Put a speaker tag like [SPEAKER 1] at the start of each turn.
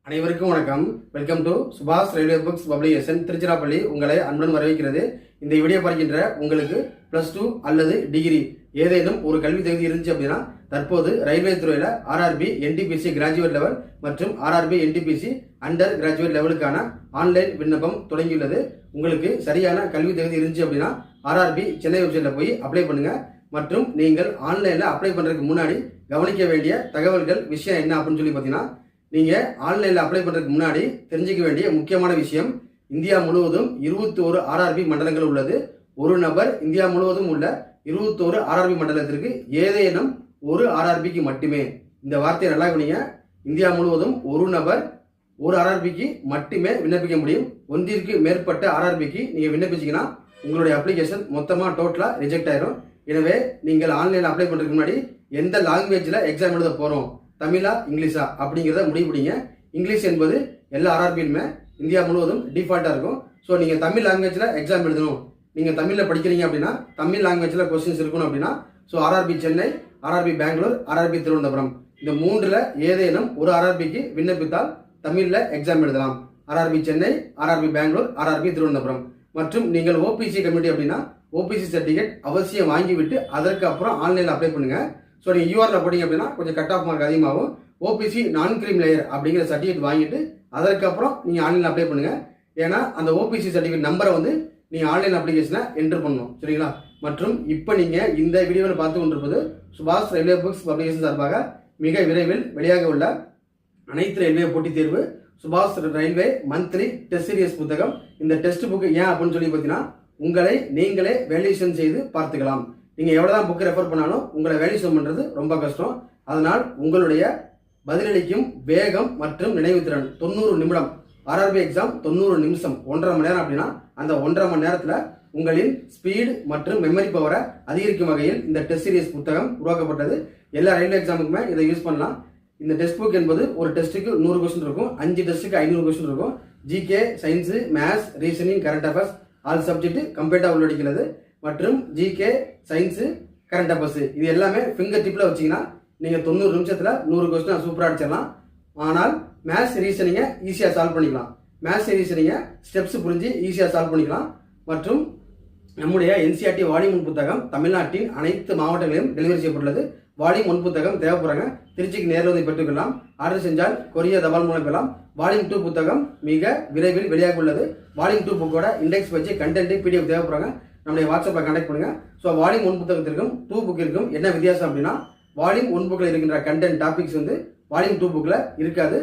[SPEAKER 1] அனைவருக்கும் வணக்கம். Welcome to சுபாஷ் ரயில்வே புக்ஸ் பப்ளிகேஷன் திருச்சிராப்பள்ளி. உங்களை அன்புடன் வரவேற்கிறது. இந்த வீடியோ பார்க்கின்ற உங்களுக்கு +2 அல்லது டிகிரி ஏதேனும் ஒரு கல்வி தகுதி இருந்துச்சு அப்படின்னா தற்போது ரயில்வே துறையில ஆர்ஆர்பி என்டிபிசி கிராஜுவேட் லெவல் மற்றும் ஆர்ஆர்பி என்டிபிசி அண்டர் கிராஜுவேட் லெவலுக்கான ஆன்லைன் விண்ணப்பம் தொடங்கியுள்ளது. உங்களுக்கு சரியான கல்வி தகுதி இருந்துச்சு அப்படின்னா ஆர்ஆர்பி சென்னை வெப்சைட்ல போய் அப்ளை பண்ணுங்க. மற்றும் நீங்கள் ஆன்லைன்ல அப்ளை பண்றதுக்கு முன்னாடி கவனிக்க வேண்டிய தகவல்கள் விஷயம் என்ன அப்படின்னு சொல்லி பார்த்தீங்கன்னா, நீங்க ஆன்லைன்ல அப்ளை பண்றதுக்கு முன்னாடி தெரிஞ்சுக்க வேண்டிய முக்கியமான விஷயம், இந்தியா முழுவதும் 21 ஆர்ஆர்பி மண்டலங்கள் உள்ளது. ஒரு நபர் இந்தியா முழுவதும் உள்ள 21 ஆர்ஆர்பி மண்டலத்திற்கு ஏதேனும் ஒரு ஆர்ஆர்பிக்கு மட்டுமே, இந்த வார்த்தையை நல்லா கவனிங்க, இந்தியா முழுவதும் ஒரு நபர் ஒரு ஆர்ஆர்பிக்கு மட்டுமே விண்ணப்பிக்க முடியும். ஒன்றிற்கு மேற்பட்ட ஆர்ஆர்பிக்கு நீங்க விண்ணப்பிச்சீங்கன்னா உங்களுடைய அப்ளிகேஷன் மொத்தமா டோட்டலா ரிஜெக்ட் ஆயிரும். எனவே நீங்கள் ஆன்லைன்ல அப்ளை பண்றதுக்கு முன்னாடி எந்த லாங்குவேஜ்ல எக்ஸாம் எழுத போறோம், தமிழா இங்கிலீஷா அப்படிங்கிறத முடிவு பண்ணிங்க. இங்கிலீஷ் என்பது எல்லா ஆர்ஆர்பியுமே இந்தியா முழுவதும் டிஃபால்ட்டா இருக்கும். ஸோ நீங்க தமிழ் லாங்குவேஜ்ல எக்ஸாம் எழுதணும், நீங்க தமிழ்ல படிக்கிறீங்க அப்படின்னா தமிழ் லாங்குவேஜ்ல கொஸ்டின்ஸ் இருக்கணும் அப்படின்னா so RRB Chennai, RRB Bengaluru, RRB Thiruvananthapuram இந்த மூன்றுல ஏதேனும் ஒரு ஆர்ஆர்பிக்கு விண்ணப்பித்தால் தமிழ்ல எக்ஸாம் எழுதலாம். RRB Chennai, RRB Bengaluru, RRB Thiruvananthapuram. மற்றும் நீங்கள் ஓபிசி கம்யூனிட்டி அப்படின்னா ஓபிசி சர்டிஃபிகேட் அவசியம் வாங்கிவிட்டு அதற்கு அப்புறம் ஆன்லைன்ல அப்ளை பண்ணுங்க. ஸோ நீங்கள் யூஆர்ல போட்டீங்க அப்படின்னா கொஞ்சம் கட் ஆஃப் மார்க் அதிகமாகும். ஓபிசி நான் கிரீம் லேயர் அப்படிங்கிற சர்டிஃபிகேட் வாங்கிட்டு அதற்கப்புறம் நீங்கள் ஆன்லைன் அப்ளை பண்ணுங்க. ஏன்னா அந்த ஓபிசி சர்டிஃபிகேட் நம்பரை வந்து நீங்கள் ஆன்லைன் அப்ளிகேஷனை என்டர் பண்ணணும், சரிங்களா? மற்றும் இப்போ நீங்கள் இந்த வீடியோவில் பார்த்து கொண்டிருப்பது சுபாஷ் ரயில்வே புக்ஸ் பப்ளிகேஷன் சார்பாக மிக விரைவில் வெளியாக உள்ள அனைத்து ரயில்வே போட்டித் தேர்வு சுபாஷ் ரயில்வே மந்த்லி டெஸ்ட் சீரியஸ் புத்தகம். இந்த டெஸ்ட் புக் ஏன் அப்படின்னு சொல்லி பார்த்தீங்கன்னா, உங்களை நீங்களே வேல்யூஷன் செய்து பார்த்துக்கலாம். நீங்க எவ்வளவுதான் புக் ரெஃபர் பண்ணாலும் உங்களை வேல்யூஷன் பண்றது ரொம்ப கஷ்டம். அதனால் உங்களுடைய பதிலளிக்கும் வேகம் மற்றும் நினைவுத்திறன் 90 நிமிடம், ஆர்ஆர்பி எக்ஸாம் 90 நிமிஷம், 1.5 மணி நேரம் அப்படின்னா அந்த 1.5 மணி நேரத்துல உங்களின் ஸ்பீடு மற்றும் மெமரி பவரை அதிகரிக்கும் வகையில் இந்த டெஸ்ட் சீரிஸ் புத்தகம் உருவாக்கப்பட்டது. எல்லா ரயில்வே எக்ஸாமுக்குமே இதை யூஸ் பண்ணலாம். இந்த டெஸ்ட் புக் என்பது ஒரு டெஸ்ட்டுக்கு 100 கொஸ்டின் இருக்கும், 5 டெஸ்ட்டுக்கு 500 கொஸ்டின் இருக்கும். GK, science, maths, reasoning, current affairs all subject கம்ப்ளீட்டா உள்ளடக்கிறது. மற்றும் ஜிகே, சயின்ஸ், கரண்ட் அஃபேர்ஸ் இது எல்லாமே ஃபிங்கர் டிப்ல வச்சீங்கன்னா நீங்க 90 நிமிஷத்துல 100 கொஸ்டின் சூப்பரா அடிச்சிடலாம். ஆனால் மேத்ஸ் ரீசனிங்கை ஈஸியா சால்வ் பண்ணிக்கலாம். மேத்ஸ் ரீசனிங்கை ஸ்டெப்ஸ் புரிஞ்சு ஈஸியா சால்வ் பண்ணிக்கலாம். மற்றும் நம்முடைய என்சிஆர்டி வால்யூம் 1 புத்தகம் தமிழ்நாட்டின் அனைத்து மாவட்டங்களிலும் டெலிவரி செய்யப்பட்டுள்ளது. வால்யூம் 1 புத்தகம் தேவைப்படுறாங்க, திருச்சிக்கு நேரில் வந்து பெற்றுக்கொள்ளலாம். ஆர்டர் செஞ்சால் கொரியர் தபால் மூலம் பெறலாம். வால்யூம் 2 புத்தகம் மிக விரைவில் வெளியாக உள்ளது. வால்யூம் 2 புக்கோட இண்டெக்ஸ் வச்சு கண்டென்ட் பிடிஎஃப் தேவைப்படுறாங்க, நம்முடைய வாட்ஸ்அப்ல கனெக்ட் பண்ணுங்க. ஸோ வால்யூம் 1 புத்தகத்திற்கும் 2 புக்கிற்கும் என்ன வித்தியாசம் அப்படின்னா, வால்யூம் 1 புக்கில் இருக்கின்ற கண்டென்ட் டாபிக்ஸ் வந்து வால்யூம் 2 புக்கில் இருக்காது.